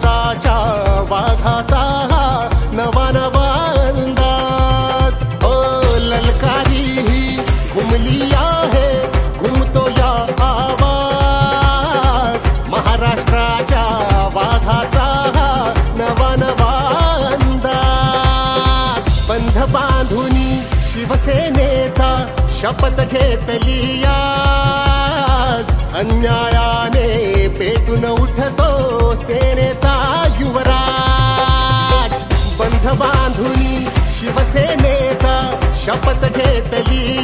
महाराष्ट्राच्या वाघाचा हा नवा नवा अंदाज. ओ ललकारी ही घुमली आहे, घुमतो या आवाज. महाराष्ट्राच्या वाघाचा हा नवा नवा अंदाज. बंध बांधुनी शिवसेनेचा शपथ घेतली आज. अन्यायाने पेटून उठतो सेनेचा युवराज. बंध बांधुनी शिवसेनेचा शपथ घेतली